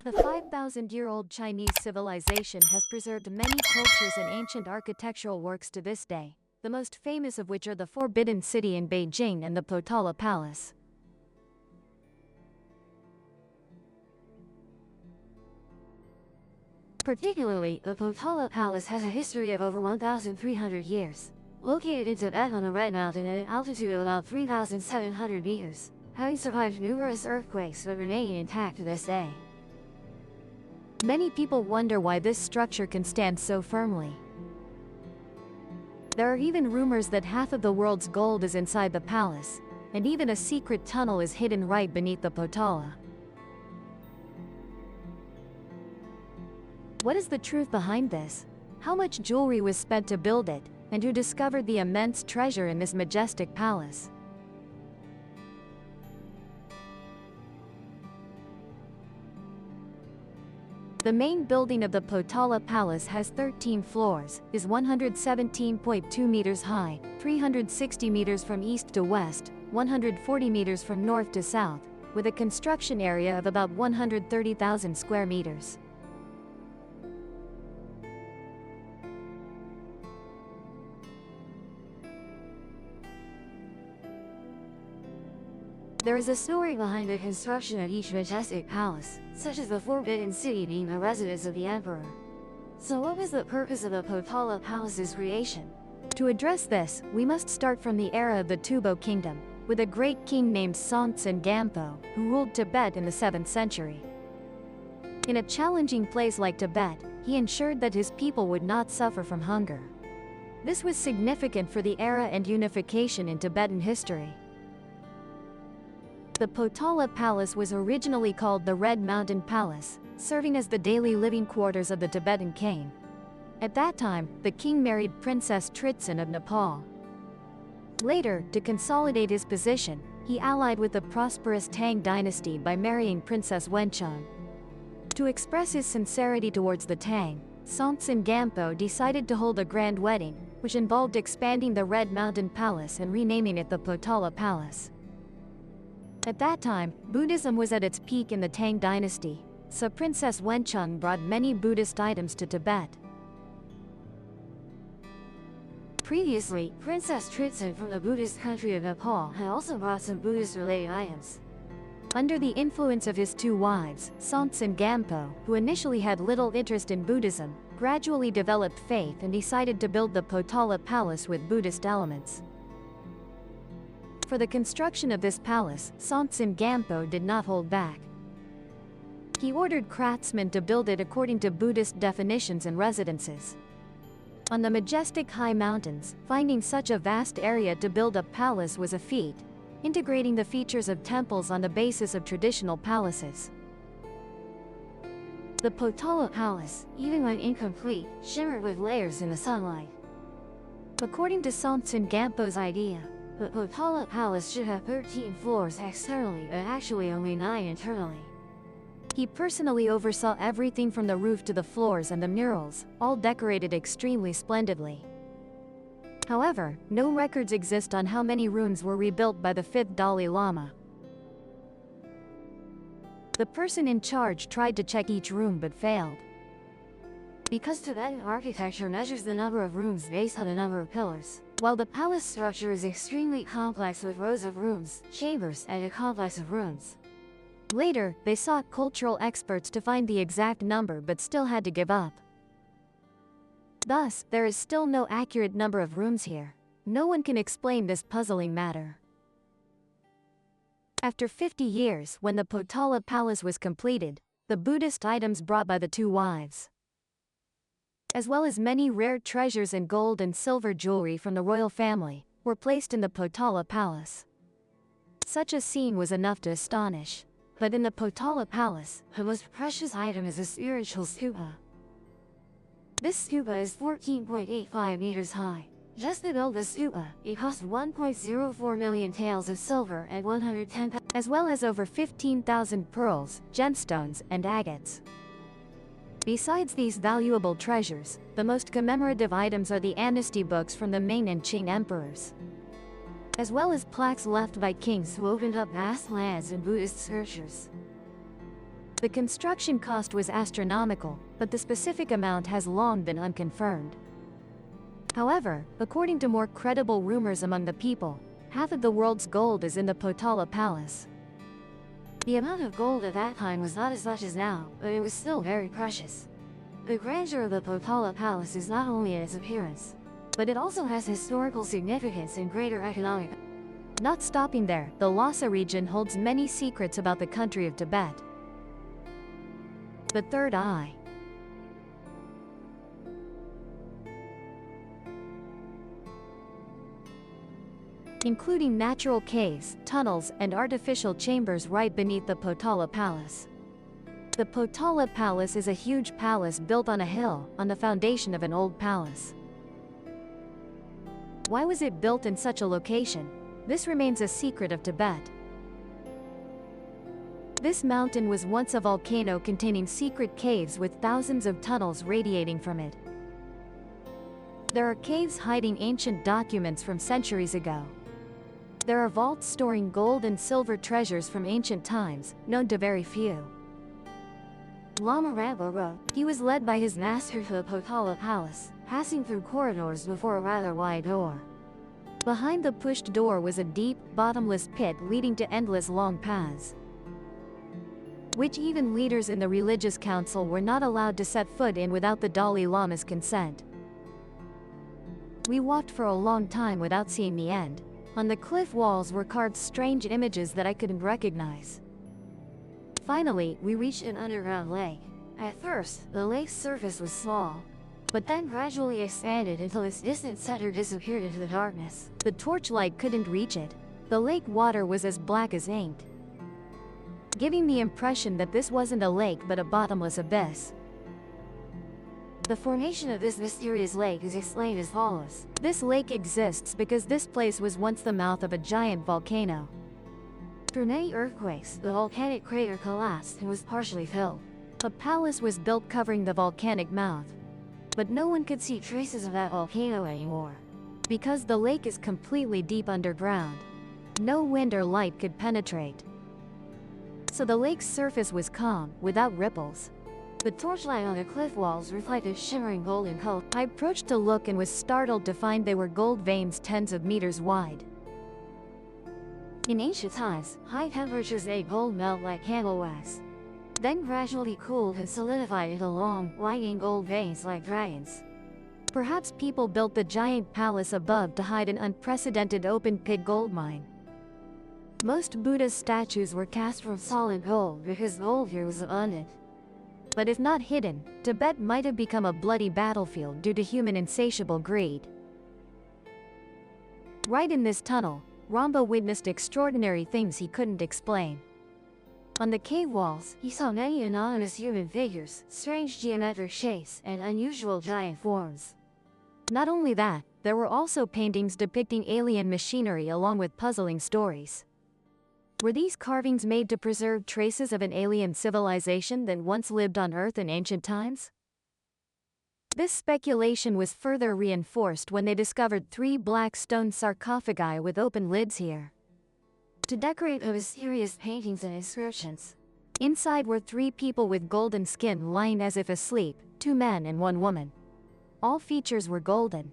The 5,000-year-old Chinese civilization has preserved many cultures and ancient architectural works to this day, the most famous of which are the Forbidden City in Beijing and the Potala Palace. Particularly, the Potala Palace has a history of over 1,300 years. Located in Tibet on a red mountain at an altitude of about 3,700 meters, having survived numerous earthquakes but remaining intact to this day. Many people wonder why this structure can stand so firmly. There are even rumors that half of the world's gold is inside the palace, and even a secret tunnel is hidden right beneath the Potala. What is the truth behind this? How much jewelry was spent to build it, and who discovered the immense treasure in this majestic palace? The main building of the Potala Palace has 13 floors, is 117.2 meters high, 360 meters from east to west, 140 meters from north to south, with a construction area of about 130,000 square meters. There is a story behind the construction of each majestic palace, such as the Forbidden City being the residence of the emperor. So what was the purpose of the Potala Palace's creation? To address this, we must start from the era of the Tubo Kingdom, with a great king named Songtsen Gampo, who ruled Tibet in the 7th century. In a challenging place like Tibet, he ensured that his people would not suffer from hunger. This was significant for the era and unification in Tibetan history. The Potala Palace was originally called the Red Mountain Palace, serving as the daily living quarters of the Tibetan king. At that time, the king married Princess Tritsen of Nepal. Later, to consolidate his position, he allied with the prosperous Tang dynasty by marrying Princess Wencheng. To express his sincerity towards the Tang, Songtsen Gampo decided to hold a grand wedding, which involved expanding the Red Mountain Palace and renaming it the Potala Palace. At that time, Buddhism was at its peak in the Tang dynasty, so Princess Wencheng brought many Buddhist items to Tibet. Previously, Princess Tritsen from the Buddhist country of Nepal had also brought some Buddhist-related items. Under the influence of his two wives, Songtsen Gampo, who initially had little interest in Buddhism, gradually developed faith and decided to build the Potala Palace with Buddhist elements. For the construction of this palace, Songtsen Gampo did not hold back. He ordered craftsmen to build it according to Buddhist definitions and residences. On the majestic high mountains, finding such a vast area to build a palace was a feat, integrating the features of temples on the basis of traditional palaces. The Potala Palace, even when incomplete, shimmered with layers in the sunlight. According to Songtsen Gampo's idea, the Potala Palace should have 13 floors externally but actually only 9 internally. He personally oversaw everything from the roof to the floors and the murals, all decorated extremely splendidly. However, no records exist on how many rooms were rebuilt by the 5th Dalai Lama. The person in charge tried to check each room but failed. Because Tibetan architecture measures the number of rooms based on the number of pillars, while the palace structure is extremely complex with rows of rooms, chambers, and a complex of rooms. Later, they sought cultural experts to find the exact number but still had to give up. Thus, there is still no accurate number of rooms here. No one can explain this puzzling matter. After 50 years, when the Potala Palace was completed, the Buddhist items brought by the two wives, as well as many rare treasures and gold and silver jewelry from the royal family, were placed in the Potala Palace. Such a scene was enough to astonish. But in the Potala Palace, the most precious item is a spiritual stupa. This stupa is 14.85 meters high. Just to build the stupa, it cost 1.04 million taels of silver and 110, as well as over 15,000 pearls, gemstones, and agates. Besides these valuable treasures, the most commemorative items are the amnesty books from the Ming and Qing emperors, as well as plaques left by kings who opened up vast lands and Buddhist scriptures. The construction cost was astronomical, but the specific amount has long been unconfirmed. However, according to more credible rumors among the people, half of the world's gold is in the Potala Palace. The amount of gold at that time was not as much as now, but it was still very precious. The grandeur of the Potala Palace is not only in its appearance, but it also has historical significance and greater economic. Not stopping there, the Lhasa region holds many secrets about the country of Tibet. The Third Eye. Including natural caves, tunnels, and artificial chambers right beneath the Potala Palace. The Potala Palace is a huge palace built on a hill, on the foundation of an old palace. Why was it built in such a location? This remains a secret of Tibet. This mountain was once a volcano containing secret caves with thousands of tunnels radiating from it. There are caves hiding ancient documents from centuries ago. There are vaults storing gold and silver treasures from ancient times, known to very few. Lama Rampa wrote, he was led by his master to the Potala Palace, passing through corridors before a rather wide door. Behind the pushed door was a deep, bottomless pit leading to endless long paths, which even leaders in the religious council were not allowed to set foot in without the Dalai Lama's consent. We walked for a long time without seeing the end. On the cliff walls were carved strange images that I couldn't recognize. Finally, we reached an underground lake. At first, the lake's surface was small, but then gradually expanded until its distant center disappeared into the darkness. The torchlight couldn't reach it. The lake water was as black as ink, giving the impression that this wasn't a lake but a bottomless abyss. The formation of this mysterious lake is explained as follows. This lake exists because this place was once the mouth of a giant volcano. Through many earthquakes, the volcanic crater collapsed and was partially filled. A palace was built covering the volcanic mouth, but no one could see traces of that volcano anymore. Because the lake is completely deep underground, no wind or light could penetrate. So the lake's surface was calm, without ripples. The torchlight on the cliff walls reflected shimmering golden color. I approached to look and was startled to find they were gold veins tens of meters wide. In ancient times, high temperatures made gold melt like candle wax, then gradually cooled and solidified into long, winding gold veins like dragons. Perhaps people built the giant palace above to hide an unprecedented open-pit gold mine. Most Buddha's statues were cast from solid gold because gold here was abundant. But if not hidden, Tibet might have become a bloody battlefield due to human insatiable greed. Right in this tunnel, Rampa witnessed extraordinary things he couldn't explain. On the cave walls, he saw many anonymous human figures, strange geometric shapes, and unusual giant forms. Not only that, there were also paintings depicting alien machinery along with puzzling stories. Were these carvings made to preserve traces of an alien civilization that once lived on Earth in ancient times? This speculation was further reinforced when they discovered 3 black stone sarcophagi with open lids here to decorate the mysterious paintings and inscriptions. Inside were 3 people with golden skin lying as if asleep, 2 men and 1 woman. All features were golden.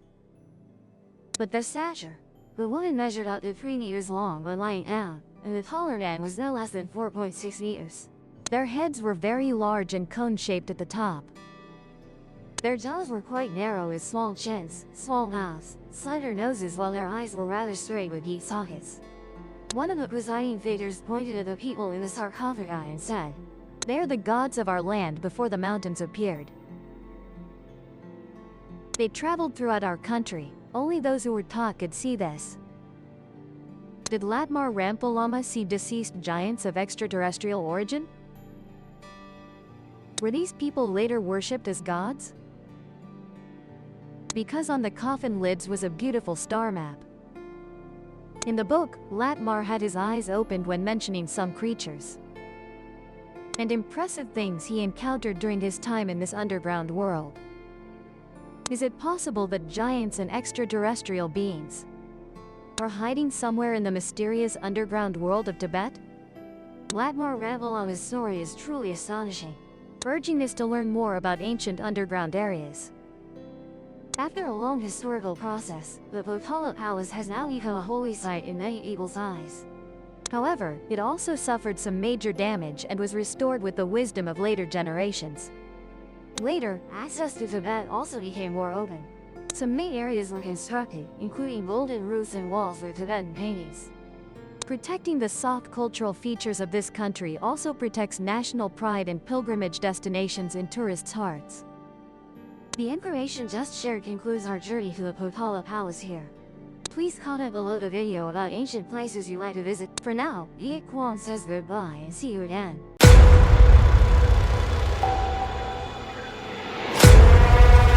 But their stature. The woman measured out to 3 meters long when lying down, and the taller man was no less than 4.6 meters. Their heads were very large and cone-shaped at the top. Their jaws were quite narrow with small chins, small mouths, slender noses, while their eyes were rather straight with deep sockets. One of the presiding figures pointed at the people in the sarcophagi and said, "They are the gods of our land before the mountains appeared. They traveled throughout our country. Only those who were taught could see this." Did Latmar Rampa Lama see deceased giants of extraterrestrial origin? Were these people later worshipped as gods? Because on the coffin lids was a beautiful star map. In the book, Latmar had his eyes opened when mentioning some creatures and impressive things he encountered during his time in this underground world. Is it possible that giants and extraterrestrial beings are hiding somewhere in the mysterious underground world of Tibet? Latmar Ravalama's story is truly astonishing, urging us to learn more about ancient underground areas. After a long historical process, the Potala Palace has now become a holy site in many people's eyes. However, it also suffered some major damage and was restored with the wisdom of later generations. Later, access to Tibet also became more open. Some main areas were constructed, including golden roofs and walls with Tibetan paintings. Protecting the soft cultural features of this country also protects national pride and pilgrimage destinations in tourists' hearts. The information just shared concludes our journey to the Potala Palace here. Please comment below the video about ancient places you'd like to visit. For now, Ye Kwan says goodbye and see you again.